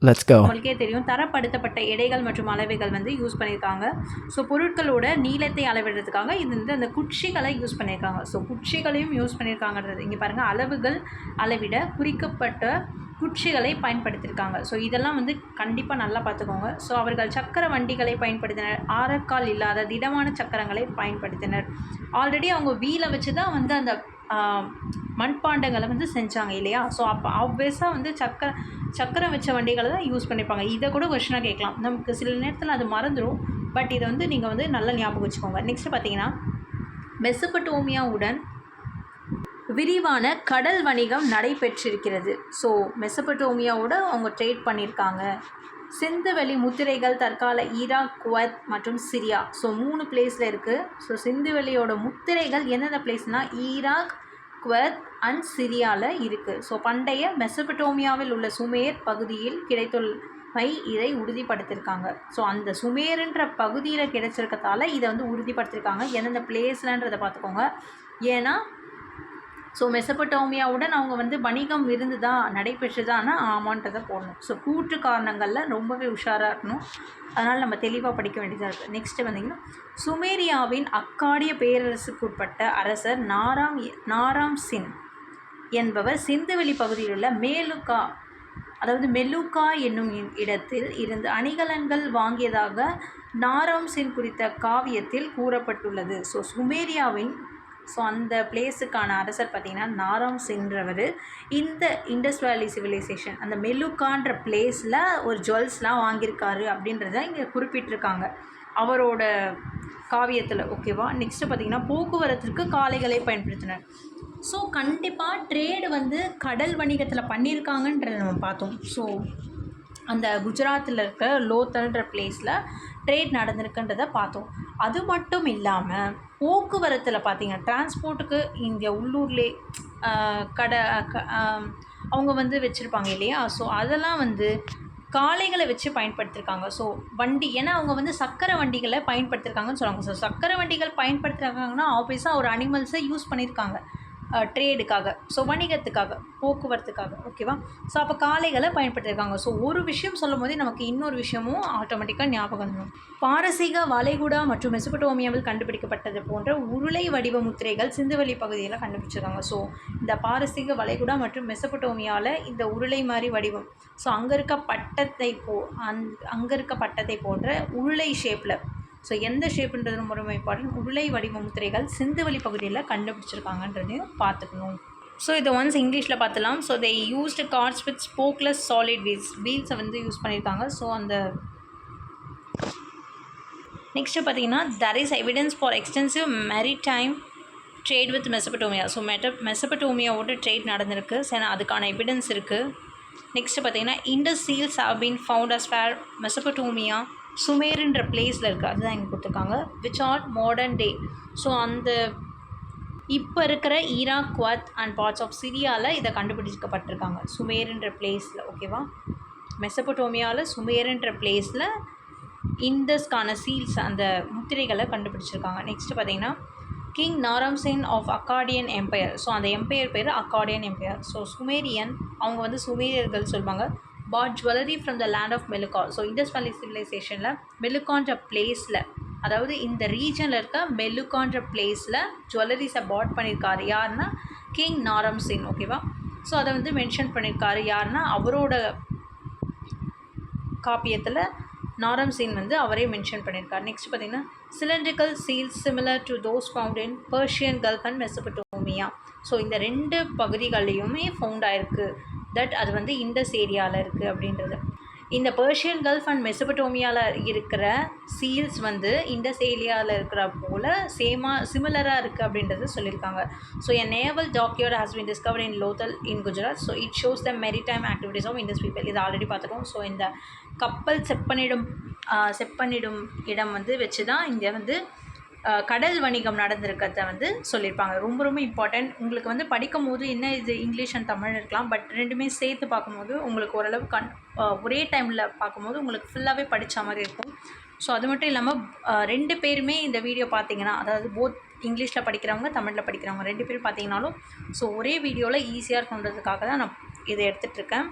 Let's go. உங்களுக்கே தெரியும் தரப்படுத்தப்பட்ட எடைகள் மற்றும் அளவைகள் வந்து யூஸ் பண்ணியிருக்காங்க. ஸோ பொருட்களோட நீளத்தை அளவிடுறதுக்காக இது வந்து அந்த குச்சிகளை யூஸ் பண்ணியிருக்காங்க. ஸோ குச்சிகளையும் யூஸ் பண்ணியிருக்காங்கன்றது இங்கே பாருங்கள், அளவுகள் அளவிட குறிக்கப்பட்ட குச்சிகளை பயன்படுத்தியிருக்காங்க. ஸோ இதெல்லாம் வந்து கண்டிப்பாக நல்லா பார்த்துக்கோங்க. ஸோ அவர்கள் சக்கர வண்டிகளை பயன்படுத்தினர், ஆரக்கால் இல்லாத திடமான சக்கரங்களை பயன்படுத்தினர். ஆல்ரெடி அவங்க வீலை வச்சு தான் வந்து அந்த மண்பாண்டங்களை வந்து செஞ்சாங்க இல்லையா? ஸோ அப்போ ஆப்வியஸாக வந்து சக்கரம் வச்ச வண்டிகளை தான் யூஸ் பண்ணியிருப்பாங்க. இதை கூட கொஷனாக கேட்கலாம், நமக்கு சில நேரத்தில் அது மறந்துடும். பட் இதை வந்து நீங்கள் வந்து நல்லா ஞாபகம் வச்சுக்கோங்க. நெக்ஸ்ட்டு பார்த்தீங்கன்னா, மெசபடோமியாவுடன் விரிவான கடல் வணிகம் நடைபெற்றிருக்கிறது. ஸோ மெசபடோமியாவோட அவங்க ட்ரேட் பண்ணியிருக்காங்க. சிந்துவெளி முத்திரைகள் தற்கால ஈராக், குவைத் மற்றும் சிரியா, ஸோ 3 பிளேஸில் இருக்குது. ஸோ சிந்துவெளியோட முத்திரைகள் எந்தெந்த பிளேஸ்னால் ஈராக், குவைத் அண்ட் சிரியாவில் இருக்குது. ஸோ பண்டைய மெசபடோமியாவில் உள்ள சுமேர் பகுதியில் கிடைத்துள்ளவை இதை உறுதிப்படுத்தியிருக்காங்க. ஸோ அந்த சுமேருன்ற பகுதியில் கிடைச்சிருக்கத்தால இதை வந்து உறுதிப்படுத்தியிருக்காங்க. எந்தெந்த பிளேஸ்லன்றதை பார்த்துக்கோங்க. ஏன்னா ஸோ மெசபடோமியாவுடன் அவங்க வந்து வணிகம் இருந்துதா, நடைபெற்றுதான்னா ஆமான்றதை போடணும். ஸோ கூற்று காரணங்களில் ரொம்பவே உஷாராக இருக்கணும். அதனால் நம்ம தெளிவாக படிக்க வேண்டியதாக இருக்குது. நெக்ஸ்ட்டு வந்திங்கன்னா, சுமேரியாவின் அக்காடிய பேரரசுக்குட்பட்ட அரசர் நாராம் சின் என்பவர் சிந்துவெளி பகுதியில் உள்ள மெலுக்கா என்னும் இடத்தில் இருந்து அணிகலன்கள் வாங்கியதாக நாராம் சின் குறித்த காவியத்தில் கூறப்பட்டுள்ளது. ஸோ சுமேரியாவின் அந்த பிளேஸுக்கான அரசர் பார்த்திங்கன்னா நாராம் சின்றவர் இந்த இண்டஸ் வேலி சிவிலைசேஷன் அந்த மெலுக்கான்ற பிளேஸில் ஒரு ஜுவல்ஸ்லாம் வாங்கியிருக்காரு அப்படின்றத இங்கே குறிப்பிட்டிருக்காங்க அவரோட காவியத்தில். ஓகேவா? நெக்ஸ்ட்டு பார்த்திங்கன்னா, போக்குவரத்திற்கு காளைகளை பயன்படுத்தினர். ஸோ கண்டிப்பாக ட்ரேடு வந்து கடல் வணிகத்தில் பண்ணியிருக்காங்கன்றதை நம்ம பார்த்தோம். ஸோ அந்த குஜராத்தில் இருக்க லோத்தல்ன்ற பிளேஸில் ட்ரேட் நடந்திருக்குன்றதை பார்த்தோம். அது மட்டும் இல்லாமல் போக்குவரத்தில் பார்த்திங்கன்னா, டிரான்ஸ்போர்ட்டுக்கு இங்கே உள்ளூர்லே அவங்க வந்து வச்சுருப்பாங்க இல்லையா? ஸோ அதெல்லாம் வந்து காளைகளை வச்சு பயன்படுத்தியிருக்காங்க. ஸோ வண்டி, ஏன்னா அவங்க வந்து சக்கர வண்டிகளை பயன்படுத்தியிருக்காங்கன்னு சொல்லுவாங்க. ஸோ சக்கர வண்டிகள் பயன்படுத்திருக்காங்கன்னா ஆப்வியஸாக ஒரு அனிமல்ஸை யூஸ் பண்ணியிருக்காங்க ட்ரேடுக்காக, ஸோ வணிகத்துக்காக, போக்குவரத்துக்காக. ஓகேவா? ஸோ அப்போ காளைகளை பயன்படுத்தியிருக்காங்க. ஸோ ஒரு விஷயம் சொல்லும் போதே நமக்கு இன்னொரு விஷயமும் ஆட்டோமேட்டிக்காக ஞாபகம் வந்துடும். பாரசீக வளைகுடா மற்றும் மெசபடோமியாவில் கண்டுபிடிக்கப்பட்டது போன்ற உருளை வடிவ முத்திரைகள் சிந்துவெளி பகுதியில் கண்டுபிடிச்சிருக்காங்க. ஸோ இந்த பாரசீக வளைகுடா மற்றும் மெசபடோமியாவில் இந்த உருளை மாதிரி வடிவம், ஸோ அங்கே இருக்க பட்டத்தை போன்ற உருளை ஷேப்பில், ஸோ எந்த ஷேப்புன்றது ரொம்ப ரொம்ப இம்பார்ட்டன்ட், உருளை வடிவ முத்திரைகள் சிந்துவெளி பகுதியில் கண்டுபிடிச்சிருக்காங்கன்றதையும் பார்த்துக்கணும். ஸோ இதை ஒன்ஸ் இங்கிலீஷில் பார்த்துலாம். So they used carts with spokeless solid வீல்ஸை வந்து யூஸ் பண்ணியிருக்காங்க. ஸோ அந்த நெக்ஸ்ட்டு பார்த்தீங்கன்னா, there is evidence for extensive maritime trade with Mesopotamia. So மெசபடோமியாவோட ட்ரேட் நடந்திருக்கு. சரி, அதுக்கான எவிடன்ஸ் இருக்குது. நெக்ஸ்ட்டு பார்த்தீங்கன்னா, Indus seals have been found as far Mesopotamia சுமேருன்ற பிளேஸில் இருக்குது, அதுதான் இங்கே கொடுத்துருக்காங்க. Which are modern day. So அந்த இப்போ இருக்கிற Iraq, Kuwait and parts of சிரியாவில் இதை கண்டுபிடிக்கப்பட்டிருக்காங்க சுமேருன்ற பிளேஸில். ஓகேவா? மெசபடோமியாவில் சுமேருன்ற பிளேஸில் இண்டஸ்கான சீல்ஸ் அந்த முத்திரைகளை கண்டுபிடிச்சிருக்காங்க. நெக்ஸ்ட்டு பார்த்தீங்கன்னா, king Naram Sin of Akkadian empire. So அந்த எம்பையர் பேர் அக்காடியன் எம்பையர். ஸோ சுமேரியன், அவங்க வந்து சுமேரியர்கள் சொல்லுவாங்க. Pot jewellery from the land of Meluhha. So Indus valley சிவிலைசேஷனில் மெலுக்கான்ற பிளேஸில், அதாவது இந்த ரீஜனில் இருக்க மெலுக்கான்ற பிளேஸில் ஜுவல்லரிஸை பாட் பண்ணியிருக்காரு யாருன்னா கிங் நாராம்சேன். ஓகேவா? ஸோ அதை வந்து மென்ஷன் பண்ணியிருக்காரு யாருன்னா அவரோட காப்பியத்தில் நாராம்சேன் வந்து அவரே மென்ஷன் பண்ணியிருக்காரு. நெக்ஸ்ட் பார்த்திங்கன்னா, cylindrical seals similar to those found in Persian gulf and Mesopotamia. So இந்த 2 பகுதிகளையுமே ஃபவுண்ட் ஆகிருக்கு. தட் அது வந்து இண்டஸ் ஏரியாவில் இருக்குது அப்படின்றது. இந்த பர்ஷியன் கல்ஃப் அண்ட் மெசபடோமியாவில் இருக்கிற சீல்ஸ் வந்து இண்டஸ் ஏரியாவில் இருக்கிற போல் சிமிலராக இருக்குது அப்படின்றது சொல்லியிருக்காங்க. So a naval dockyard has been discovered in Lothal in Gujarat. So it shows the maritime activities of Indus people. இது ஆல்ரெடி பார்த்துட்டோம். ஸோ இந்த கப்பல் செப்பனிடும் இடம் வந்து வச்சு தான் இங்கே வந்து கடல் வணிகம் நடந்திருக்கிறத வந்து சொல்லியிருப்பாங்க. ரொம்ப ரொம்ப இம்பார்ட்டண்ட். உங்களுக்கு வந்து படிக்கும் போது என்ன இது இங்கிலீஷ் அண்ட் தமிழ் இருக்கலாம், பட் ரெண்டுமே சேர்த்து பார்க்கும்போது உங்களுக்கு ஓரளவு ஒரே டைமில் பார்க்கும்போது உங்களுக்கு ஃபுல்லாகவே படித்த மாதிரி இருக்கும். ஸோ அது மட்டும் இல்லாமல் 2 பேருமே இந்த வீடியோ பார்த்தீங்கன்னா, அதாவது போத் இங்கிலீஷில் படிக்கிறவங்க தமிழில் படிக்கிறவங்க 2 பேரும் பார்த்தீங்கன்னாலும் ஸோ ஒரே வீடியோவில் ஈஸியாக இருக்குன்றதுக்காக தான் நான் இதை எடுத்துகிட்ருக்கேன்.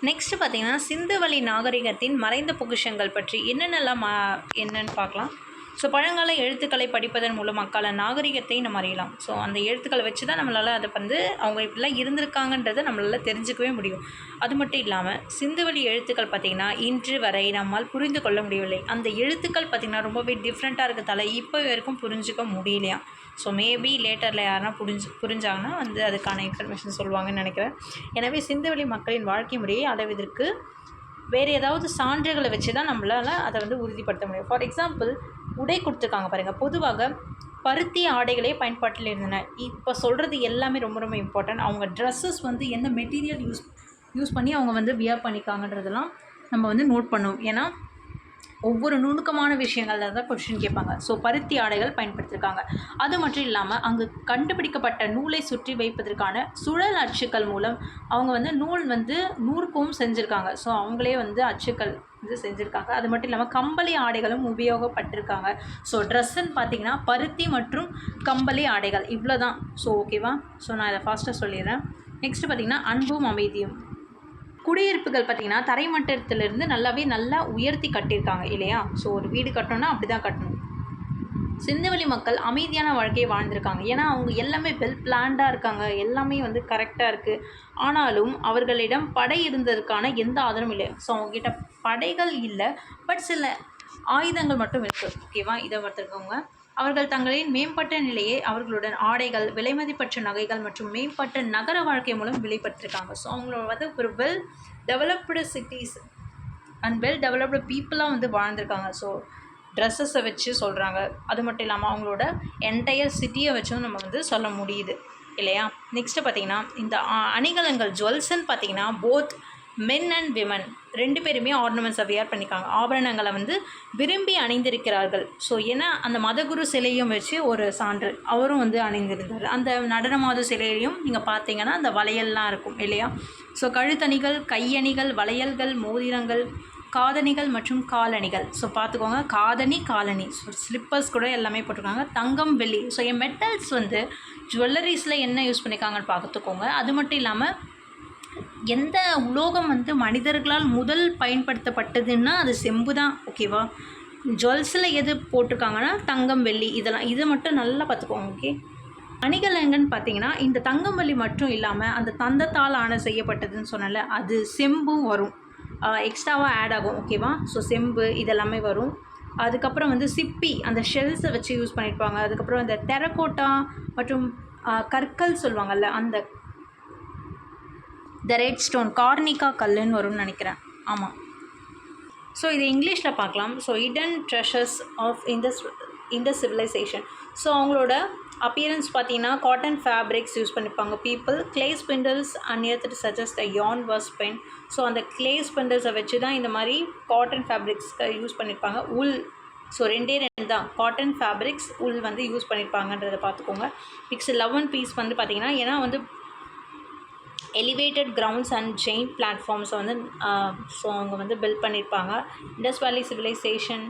நெக்ஸ்ட்டு பார்த்திங்கன்னா சிந்துவெளி நாகரிகத்தின் மறைந்த பொக்கிஷங்கள் பற்றி என்னென்னு பார்க்கலாம். ஸோ பழங்கால எழுத்துக்களை படிப்பதன் மூலம் அக்கால நாகரிகத்தை நம்ம அறியலாம். ஸோ அந்த எழுத்துக்களை வச்சு தான் நம்மளால் அதை அவங்க இப்படிலாம் இருந்திருக்காங்கன்றதை நம்மளால் தெரிஞ்சுக்கவே முடியும். அது மட்டும் இல்லாமல் சிந்துவெளி எழுத்துக்கள் பார்த்திங்கன்னா இன்று வரை நம்மால் புரிந்து கொள்ள முடியவில்லை. அந்த எழுத்துக்கள் பார்த்திங்கன்னா ரொம்பவே டிஃப்ரெண்ட்டாக இருக்கிறதால இப்போ வரைக்கும் புரிஞ்சிக்க முடியலையா. ஸோ மேபி லேட்டரில் யாருன்னா புரிஞ்சாங்கன்னா அதுக்கான இன்ஃபர்மேஷன் சொல்லுவாங்கன்னு நினைக்கிறேன். எனவே சிந்துவெளி மக்களின் வாழ்க்கை முறையை அளவிற்கு வேறு ஏதாவது சான்றுகளை வச்சு தான் நம்மளால் அதை உறுதிப்படுத்த முடியும். ஃபார் எக்ஸாம்பிள் உடை கொடுத்துருக்காங்க பாருங்கள். பொதுவாக பருத்தி ஆடைகளே பயன்பாட்டில் இருந்தன. இப்போ சொல்கிறது எல்லாமே ரொம்ப ரொம்ப இம்பார்ட்டன்ட். அவங்க ட்ரெஸ்ஸஸ் என்ன மெட்டீரியல் யூஸ் பண்ணி அவங்க வியர் பண்ணிக்காங்கன்றதெல்லாம் நம்ம நோட் பண்ணுவோம். ஏன்னா ஒவ்வொரு நுணுக்கமான விஷயங்களில் தான் கொஸ்டின் கேட்பாங்க. ஸோ பருத்தி ஆடைகள் பயன்படுத்தியிருக்காங்க. அது மட்டும் இல்லாமல் அங்கு கண்டுபிடிக்கப்பட்ட நூலை சுற்றி வைப்பதற்கான சுழல் அச்சுக்கள் மூலம் அவங்க நூல் நூற்கவும் செஞ்சுருக்காங்க. ஸோ அவங்களே அச்சுக்கள் செஞ்சுருக்காங்க. அது மட்டும் இல்லாமல் கம்பளி ஆடைகளும் உபயோகப்பட்டிருக்காங்க. ஸோ ட்ரெஸ்ஸுன்னு பார்த்திங்கன்னா பருத்தி மற்றும் கம்பளி ஆடைகள் இவ்வளோ தான். ஸோ ஓகேவா. ஸோ நான் இதை ஃபாஸ்ட்டாக சொல்லிடுறேன். நெக்ஸ்ட்டு பார்த்திங்கன்னா அன்பும் அமைதியும். குடியிருப்புகள் பார்த்திங்கன்னா தரைமட்டத்திலிருந்து நல்லா உயர்த்தி கட்டியிருக்காங்க இல்லையா. ஸோ ஒரு வீடு கட்டணும்னா அப்படி தான் கட்டணும். சிந்துவெளி மக்கள் அமைதியான வாழ்க்கையை வாழ்ந்திருக்காங்க. ஏன்னா அவங்க எல்லாமே வெல் பிளான்டாக இருக்காங்க. எல்லாமே கரெக்டாக இருக்குது. ஆனாலும் அவர்களிடம் படை இருந்ததுக்கான எந்த ஆதாரமும் இல்லை. ஸோ அவங்ககிட்ட படைகள் இல்லை, பட் சில ஆயுதங்கள் மட்டும் இருக்குது. ஓகேவா. இதை பார்த்துருக்கவங்க அவர்கள் தங்களின் மேம்பட்ட நிலையை அவர்களுடன் ஆடைகள், விலைமதிப்பற்ற நகைகள் மற்றும் மேம்பட்ட நகர வாழ்க்கை மூலம் வெளிப்படுத்திருக்காங்க. ஸோ அவங்களோட ஒரு well developed cities and well developed பீப்புளாக வாழ்ந்திருக்காங்க. ஸோ ட்ரெஸ்ஸஸை வச்சு சொல்கிறாங்க. அது மட்டும் இல்லாமல் அவங்களோட என்டையர் சிட்டியை வச்சும் நம்ம சொல்ல முடியுது இல்லையா. நெக்ஸ்ட்டு பார்த்திங்கன்னா இந்த அணிகலன்கள் ஜுவல்ஸ்ன்னு பார்த்திங்கன்னா போத் மென் அண்ட் விமன் ரெண்டு பேருமே ஆர்னமெண்ட்ஸை வியர் பண்ணிக்காங்க. ஆபரணங்களை விரும்பி அணிந்திருக்கிறார்கள். ஸோ ஏன்னா அந்த மதகுரு சிலையும் வச்சு ஒரு சான்று அவரும் அணிந்திருந்தார். அந்த நடனமாத சிலையிலையும் நீங்கள் பார்த்தீங்கன்னா அந்த வளையல்லாம் இருக்கும் இல்லையா. ஸோ கழுத்தணிகள், கையணிகள், வளையல்கள், மோதிரங்கள், காதணிகள் மற்றும் காலணிகள். ஸோ பார்த்துக்கோங்க, காலணி. ஸோ ஸ்லிப்பர்ஸ் கூட எல்லாமே போட்டிருக்காங்க. தங்கம், வெள்ளி. ஸோ என் மெட்டல்ஸ் ஜுவல்லரிஸில் என்ன யூஸ் பண்ணியிருக்காங்கன்னு பார்த்துக்கோங்க. அது மட்டும் இல்லாமல் எந்த உலோகம் மனிதர்களால் முதல் பயன்படுத்தப்பட்டதுன்னா அது செம்பு தான். ஓகேவா. ஜுவல்ஸில் எது போட்டிருக்காங்கன்னா தங்கம், வெள்ளி. இதை மட்டும் நல்லா பார்த்துக்கோங்க. ஓகே. அணிகலன்கள்னு பார்த்தீங்கன்னா இந்த தங்கம், வெள்ளி மட்டும் இல்லாமல் அந்த தந்தத்தால் செய்யப்பட்டதுன்னு சொன்னால அது செம்பும் வரும், எக்ஸ்ட்ராவாக ஆட் ஆகும். ஓகேவா. ஸோ செம்பு இதெல்லாமே வரும். அதுக்கப்புறம் சிப்பி அந்த ஷெல்ஸை வச்சு யூஸ் பண்ணியிருப்பாங்க. அதுக்கப்புறம் அந்த டெரகோட்டா மற்றும் கற்கள் சொல்லுவாங்கள்ல, அந்த த ரெட் ஸ்டோன், கார்னிகா கல்லுன்னு வரும்னு நினைக்கிறேன். ஆமாம். ஸோ இது இங்கிலீஷில் பார்க்கலாம். ஸோ ஹிடன் ட்ரெஷர்ஸ் ஆஃப் இந்த சிவிலைசேஷன். ஸோ அவங்களோட அப்பியரன்ஸ் பார்த்தீங்கன்னா காட்டன் ஃபேப்ரிக்ஸ் யூஸ் பண்ணியிருப்பாங்க. பீப்புள் கிளே ஸ்பிண்டல்ஸ் அன்னியர்த்து சஜஸ்ட் த யான் வாஸ் பென். ஸோ அந்த கிளே ஸ்பிண்டல்ஸை வச்சு தான் இந்த மாதிரி காட்டன் ஃபேப்ரிக்ஸ்க்கு யூஸ் பண்ணியிருப்பாங்க. உல். ஸோ ரெண்டு தான், காட்டன் ஃபேப்ரிக்ஸ், உல் யூஸ் பண்ணியிருப்பாங்கன்றதை பார்த்துக்கோங்க. நெக்ஸ்ட் லவ் அண்ட் பீஸ் பார்த்திங்கன்னா ஏன்னா எலிவேட்டட் கிரவுண்ட்ஸ் அண்ட் ஜெயின் பிளாட்ஃபார்ம்ஸை ஸோ அவங்க பில்ட் பண்ணியிருப்பாங்க. Indus valley civilization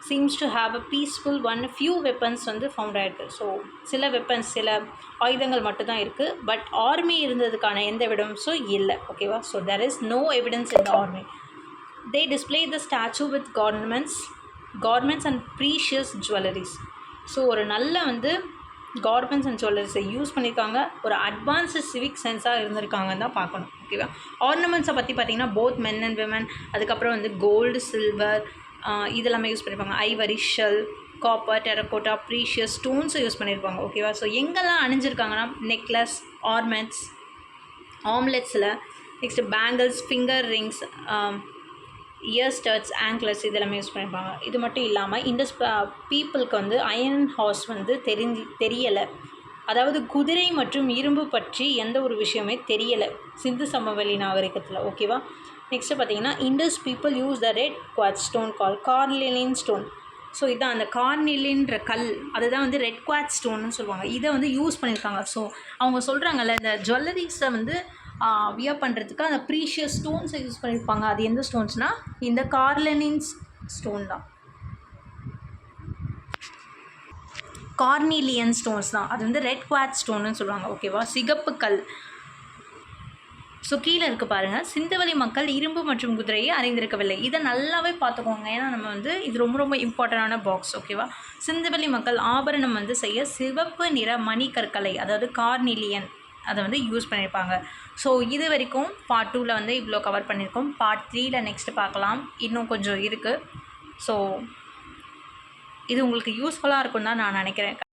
seems to have a peaceful one. Few weapons found ஆகிருக்கு. ஸோ சில வெப்பன்ஸ், சில ஆயுதங்கள் மட்டும்தான் இருக்குது. பட் ஆர்மி இருந்ததுக்கான எந்த எவிடன்ஸும் இல்லை. ஓகேவா. So there is no evidence in the army. They display the statue with garments and precious jewelleries. So ஒரு நல்ல கார்மெண்ட்ஸ் அண்ட் ஜுவல்லரிஸை யூஸ் பண்ணியிருக்காங்க. ஒரு அட்வான்ஸ்டு சிவிக் சென்ஸாக இருந்திருக்காங்கன்னு தான் பார்க்கணும். ஓகேவா. ஆர்னமெண்ட்ஸை பற்றி பார்த்திங்கன்னா போத் மென் அண்ட் விமன், அதுக்கப்புறம் கோல்டு, சில்வர் இதெல்லாமே யூஸ் பண்ணியிருப்பாங்க. Ivory, shell, copper, terracotta, precious ஸ்டோன்ஸை யூஸ் பண்ணியிருப்பாங்க. ஓகேவா. ஸோ எங்கெல்லாம் அணிஞ்சிருக்காங்கன்னா நெக்லஸ், ஆம்லெட்ஸில், next bangles, finger rings, ear studs, anklets இதெல்லாமே யூஸ் பண்ணியிருப்பாங்க. இது மட்டும் இல்லாமல் இண்டஸ் பீப்புளுக்கு அயர்ன் ஹார்ஸ் தெரியலை. அதாவது குதிரை மற்றும் இரும்பு பற்றி எந்த ஒரு விஷயமே தெரியலை சிந்து சமவெளி நாகரிகத்தில். ஓகேவா. நெக்ஸ்ட்டு பார்த்தீங்கன்னா Indus people use the red quartz stone call carnelian stone. So இதான் அந்த கார்னிலின்ற கல், அதுதான் ரெட் குவாட்ஸ் ஸ்டோன்னு சொல்லுவாங்க. இதை யூஸ் பண்ணியிருக்காங்க. ஸோ அவங்க சொல்கிறாங்கல்ல இந்த ஜுவல்லரிஸை வியர் பண்ணுறதுக்கு அந்த ப்ரீஷியஸ் ஸ்டோன்ஸை யூஸ் பண்ணியிருப்பாங்க. அது எந்த ஸ்டோன்ஸ்னால் இந்த கார்னிலின் ஸ்டோன் தான், கார்னிலியன் ஸ்டோன்ஸ் தான். அது ரெட் குவாட்ஸ் ஸ்டோன்னு சொல்லுவாங்க. ஓகேவா. சிகப்பு கல். ஸோ கீழே இருக்குது பாருங்கள், சிந்துவெளி மக்கள் இரும்பு மற்றும் குதிரையை அறிந்திருக்கவில்லை. இதை நல்லாவே பார்த்துக்கோங்க, ஏன்னா நம்ம வந்து இது ரொம்ப ரொம்ப இம்பார்ட்டண்டான பாக்ஸ், ஓகேவா. சிந்துவெளி மக்கள் ஆபரணம் வந்து செய்ய சிவப்பு நிற மணிக்கற்களை, அதாவது கார்னிலியன், அதை வந்து யூஸ் பண்ணியிருப்பாங்க. ஸோ இது வரைக்கும் பார்ட் 2ல் வந்து இவ்வளோ கவர் பண்ணியிருக்கோம். பார்ட் 3ல் நெக்ஸ்ட்டு பார்க்கலாம், இன்னும் கொஞ்சம் இருக்குது. ஸோ இது உங்களுக்கு யூஸ்ஃபுல்லாக இருக்கும்னு தான் நான் நினைக்கிறேன்.